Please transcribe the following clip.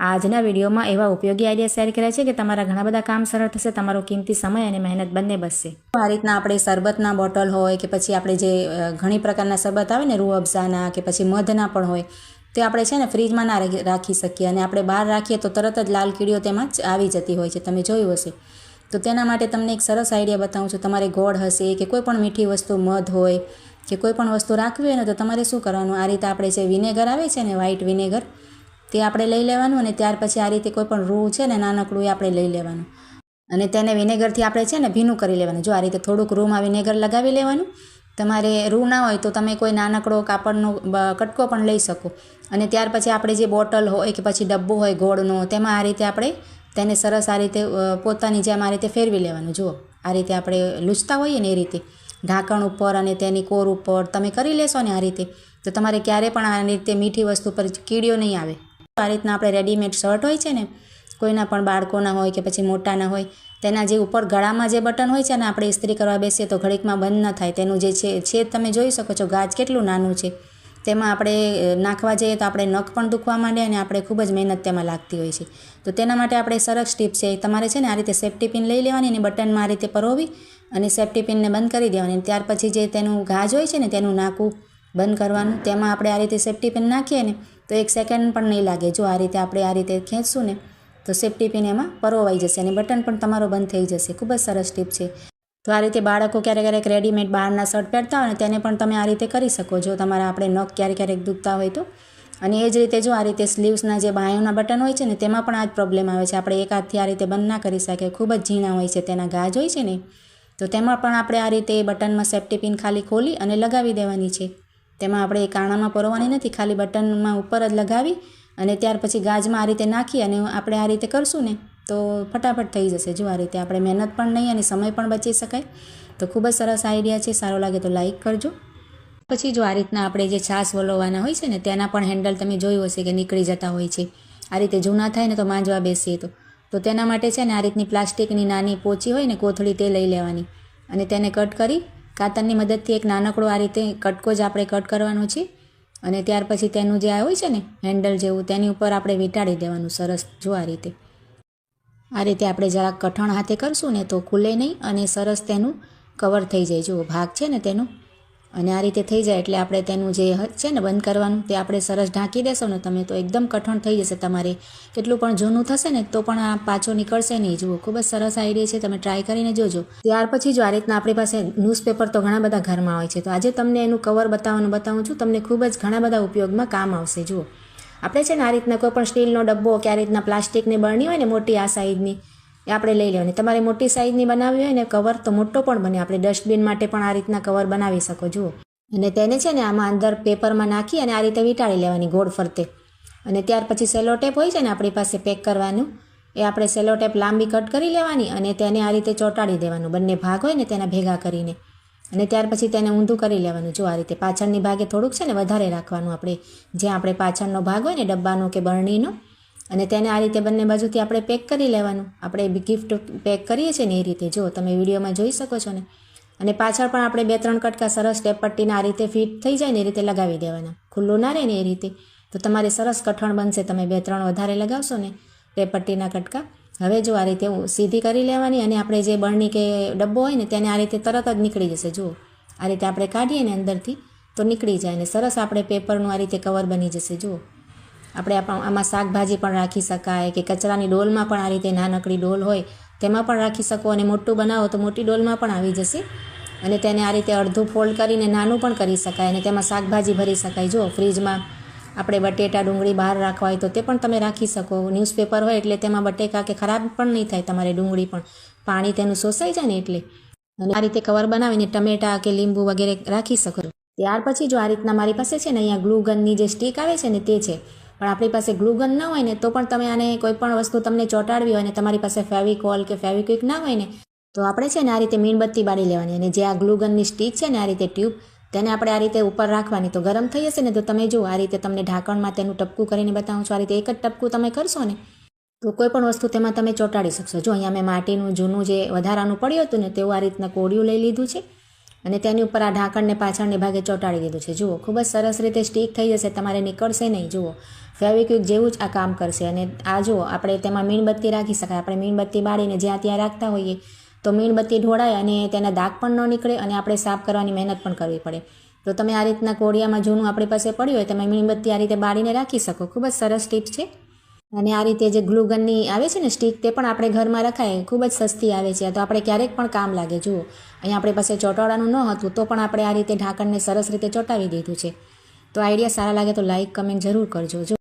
આજના વિડીયોમાં એવા ઉપયોગી આઈડિયા શેર કર્યા છે કે તમારા ઘણા બધા કામ સરળ થશે, તમારો કિંમતી સમય અને મહેનત બંને બચશે। આ રીતના આપણે શરબતના બોટલ હોય કે પછી આપણે જે ઘણી પ્રકારના શરબત આવે ને, રૂ અફઝાના કે પછી મધના પણ હોય, તે આપણે છે ને ફ્રીજમાં ના રાખી શકીએ અને આપણે બહાર રાખીએ તો તરત જ લાલ કીડીઓ તેમાં જ આવી જતી હોય છે, તમે જોયું હશે। તો તેના માટે તમને એક સરસ આઈડિયા બતાવું છું। તમારે ગોળ હશે કે કોઈ પણ મીઠી વસ્તુ, મધ હોય કે કોઈ પણ વસ્તુ રાખવી હોય ને, તો તમારે શું કરવાનું, આ રીતે આપણે જે વિનેગર આવે છે ને, વ્હાઈટ વિનેગર, તે આપણે લઈ લેવાનું અને ત્યાર પછી આ રીતે કોઈ પણ રૂ છે ને નાનકડું, એ આપણે લઈ લેવાનું અને તેને વિનેગરથી આપણે છે ને ભીનું કરી લેવાનું। જો આ રીતે થોડુંક રૂમાં વિનેગર લગાવી લેવાનું। તમારે રૂ ના હોય તો તમે કોઈ નાનકડો કાપડનો કટકો પણ લઈ શકો અને ત્યાર પછી આપણે જે બોટલ હોય કે પછી ડબ્બો હોય ગોળનો, તેમાં આ રીતે આપણે તેને સરસ આ રીતે પોતાની જેમ આ રીતે ફેરવી લેવાનું। જુઓ, આ રીતે આપણે લૂછતા હોઈએ ને એ રીતે ઢાંકણ ઉપર અને તેની કોર ઉપર તમે કરી લેશો ને આ રીતે, તો તમારે ક્યારે પણ આ રીતે મીઠી વસ્તુ પર કીડીઓ નહીં આવે। આ રીતના આપણે રેડીમેડ શર્ટ હોય છે ને, કોઈના પણ બાળકોના હોય કે પછી મોટાના હોય, તેના જે ઉપર ગળામાં જે બટન હોય છે ને, આપણે ઇસ્ત્રી કરવા બેસીએ તો ઘડીકમાં બંધ ન થાય, તેનું જે છે તમે જોઈ શકો છો, ગાજ કેટલું નાનું છે, તેમાં આપણે નાખવા જઈએ તો આપણે નખ પણ દુખવા માંડે અને આપણે ખૂબ જ મહેનત તેમાં લાગતી હોય છે। તો તેના માટે આપણે સરસ ટીપ છે, તમારે છે ને આ રીતે સેફ્ટી પિન લઈ લેવાની અને બટનમાં આ રીતે પરોવી અને સેફ્ટી પિનને બંધ કરી દેવાની। ત્યાર પછી જે તેનું ગાજ હોય છે ને, તેનું નાકું બંધ કરવાનું, તેમાં આપણે આ રીતે સેફ્ટી પિન નાખીએ ને તો 1 સેકન્ડ પણ નહીં લાગે। જો આ રીતે આપણે આ રીતે ખેંચશું ને તો સેફ્ટી પિન એમાં પરોવાઈ જશે અને બટન પણ તમારો બંધ થઈ જશે। ખૂબ જ સરસ ટીપ છે। તો આ રીતે બાળકો ક્યારેક રેડીમેડ બહારના શર્ટ પહેરતા હોય ને, તેને પણ તમે આ રીતે કરી શકો, જો તમારા આપણે નખ ક્યારેક દુખતા હોય તો। અને એ જ રીતે જો આ રીતે સ્લીવ્સના જે બાયોના બટન હોય છે ને, તેમાં પણ આ જ પ્રોબ્લેમ આવે છે, આપણે એક હાથથી આ રીતે બંધ ના કરી શકીએ, ખૂબ જ ઝીણા હોય છે તેના ગાજ હોય છે ને, તો તેમાં પણ આપણે આ રીતે બટનમાં સેફ્ટી પિન ખાલી ખોલી અને લગાવી દેવાની છે। તેમાં આપણે કાણામાં પરોવાની નથી, ખાલી બટનમાં ઉપર જ લગાવી અને ત્યાર પછી ગાજમાં આ રીતે નાખી અને આપણે આ રીતે કરશું ને તો ફટાફટ થઈ જશે। જો આ રીતે આપણે મહેનત પણ નહીં અને સમય પણ બચી શકાય। તો ખૂબ જ સરસ આઈડિયા છે, સારો લાગે તો લાઈક કરજો। પછી જો આ રીતના આપણે જે છાશ વલોવવાના હોય છે ને, તેના પણ હેન્ડલ તમે જોયું હશે કે નીકળી જતા હોય છે, આ રીતે જૂના થાય ને તો માંજવા બેસીએ તો તેના માટે છે ને આ રીતની પ્લાસ્ટિકની નાની પોચી હોય ને, કોથળી, તે લઈ લેવાની અને તેને કટ કરી કાતરની મદદથી એક નાનકડો આ રીતે કટકો જ આપણે કટ કરવાનો છે અને ત્યાર પછી તેનું જે આ હોય છે ને હેન્ડલ જેવું, તેની ઉપર આપણે વીંટાળી દેવાનું સરસ। જો આ રીતે આપણે જરાક કઠણ હાથે કરશું ને તો ખુલે નહીં અને સરસ તેનું કવર થઈ જાય। જુઓ, ભાગ છે ને તેનું, અને આ રીતે થઈ જાય એટલે આપણે તેનું જે છે ને બંધ કરવાનું, તે આપણે સરસ ઢાંકી દેશો ને તમે તો એકદમ કઠણ થઈ જશે। તમારે કેટલું પણ જૂનું થશે ને તો પણ આ પાછો નીકળશે નહીં। જુઓ, ખૂબ જ સરસ આઈડિયા છે, તમે ટ્રાય કરીને જોજો। ત્યાર પછી જો આ રીતના આપણી પાસે ન્યૂઝપેપર તો ઘણા બધા ઘરમાં હોય છે, તો આજે તમને એનું કવર બતાવું છું, તમને ખૂબ જ ઘણા બધા ઉપયોગમાં કામ આવશે। જુઓ, આપણે છે ને આ રીતના કોઈ પણ સ્ટીલનો ડબ્બો કે આ રીતના પ્લાસ્ટિકની બરણી હોય ને મોટી, આ સાઈઝની, એ આપણે લઈ લેવાની। તમારે મોટી સાઈઝની બનાવવી હોય ને કવર તો મોટો પણ બને, આપણે ડસ્ટબિન માટે પણ આ રીતના કવર બનાવી શકો। જુઓ, અને તેને છે ને આમાં અંદર પેપરમાં નાખી અને આ રીતે વીંટાળી લેવાની ગોળ ફરતે અને ત્યાર પછી સેલો ટેપ હોય છે ને આપણી પાસે પેક કરવાનું, એ આપણે સેલો ટેપ લાંબી કટ કરી લેવાની અને તેને આ રીતે ચોંટાડી દેવાનું, બંને ભાગ હોય ને તેના ભેગા કરીને, અને ત્યાર પછી તેને ઊંધું કરી લેવાનું। જો આ રીતે પાછળની ભાગે થોડુંક છે ને વધારે રાખવાનું, આપણે જ્યાં આપણે પાછળનો ભાગ હોય ને ડબ્બાનો કે બરણીનો, અને તેને આ રીતે બંને બાજુથી આપણે પેક કરી લેવાનું। આપણે ગિફ્ટ પેક કરીએ છીએ ને એ રીતે, જો તમે વિડીયોમાં જોઈ શકો છો ને, અને પાછળ પણ આપણે 2-3 કટકા સરસ ટેપ પટ્ટીના આ રીતે ફિટ થઈ જાય ને એ રીતે લગાવી દેવાના, ખુલ્લું ના રહે ને એ રીતે, તો તમારે સરસ કઠણ બનશે। તમે 2-3 વધારે લગાવશો ને ટેપ પટ્ટીના કટકા। હવે જો આ રીતે સીધી કરી લેવાની અને આપણે જે બરણી કે ડબ્બો હોય ને તેને આ રીતે તરત જ નીકળી જશે। જુઓ, આ રીતે આપણે કાઢીએ ને અંદરથી તો નીકળી જાય ને સરસ આપણે પેપરનું આ રીતે કવર બની જશે। જુઓ, આપણે આમાં શાકભાજી પણ રાખી શકાય કે કચરાની ડોલમાં પણ આ રીતે નાનકડી ડોલ હોય તેમાં પણ રાખી શકો, અને મોટું બનાવો તો મોટી ડોલમાં પણ આવી જશે અને તેને આ રીતે અડધું ફોલ્ડ કરીને નાનું પણ કરી શકાય અને તેમાં શાકભાજી ભરી શકાય। જો ફ્રીજમાં આપણે બટેટા, ડુંગળી બહાર રાખવા હોય તો તે પણ તમે રાખી શકો। ન્યૂઝપેપર હોય એટલે તેમાં બટેકા કે ખરાબ પણ નહીં થાય, તમારે ડુંગળી પણ પાણી તેનું શોષાઈ જાય ને એટલે, અને આ રીતે કવર બનાવીને ટમેટા કે લીંબુ વગેરે રાખી શકો। ત્યાર પછી જો આ રીતના મારી પાસે છે ને અહીંયા ગ્લુ ગનની જે સ્ટીક આવે છે ને તે છે, પણ આપણી પાસે ગ્લુ ગન ના હોય ને તો પણ તમે આને કોઈ પણ વસ્તુ તમને ચોંટાડવી હોય ને તમારી પાસે ફેવિકોલ કે ફેવિક્વિક ના હોય ને તો આપણે છે ને આ રીતે મીણબત્તી બાળી લેવાની અને જે આ ગ્લુ ગનની સ્ટીક છે ને આ રીતે ટ્યુબ, તેને આપણે આ રીતે ઉપર રાખવાની, તો ગરમ થઈ જશે ને તો તમે જો આ રીતે તમને ઢાંકણમાં તેનું ટપકું કરીને બતાવું છું, આ રીતે એક જ ટપકું તમે કરશો ને તો કોઈ પણ વસ્તુ તેમાં તમે ચોંટાડી શકશો। જો અહીંયા મેં માટીનું જૂનું જે વધારાનું પડ્યું હતું ને તેવું આ રીતના કોડિયું લઈ લીધું છે અને તેની ઉપર આ ઢાંકણને પાછળની ભાગે ચોંટાડી દીધું છે। જુઓ, ખૂબ જ સરસ રીતે સ્ટીક થઈ જશે, તમારે નીકળશે નહીં। જુઓ, ફેવિક્વિક જેવું જ આ કામ કરશે. અને આ જો આપણે તેમાં મીણબત્તી રાખી શકાય. આપણે મીણબત્તી બાળીને જ્યાં ત્યાં રાખતા હોઈએ તો મીણબત્તી ઢોળાય અને તેના દાગ પણ ન નીકળે અને આપણે સાફ કરવાની મહેનત પણ કરવી પડે. તો તમે આ રીતના કોડિયામાં જૂનું આપણી પાસે પડ્યું હોય તમે મીણબત્તી આ રીતે બાળીને રાખી શકો. ખૂબ જ સરસ ટીપ છે. અને આ રીતે જે ગ્લુગનની આવે છે ને સ્ટીક, તે પણ આપણે ઘરમાં રખાય, ખૂબ જ સસ્તી આવે છે. તો આપણે ક્યારેક પણ કામ લાગે. જુઓ અહીંયા આપણી પાસે ચોંટાડવાનું ન હતું તો પણ આપણે આ રીતે ઢાંકણને સરસ રીતે ચોંટાવી દીધું છે. તો આઈડિયા સારા લાગે તો લાઇક કમેન્ટ જરૂર કરજો.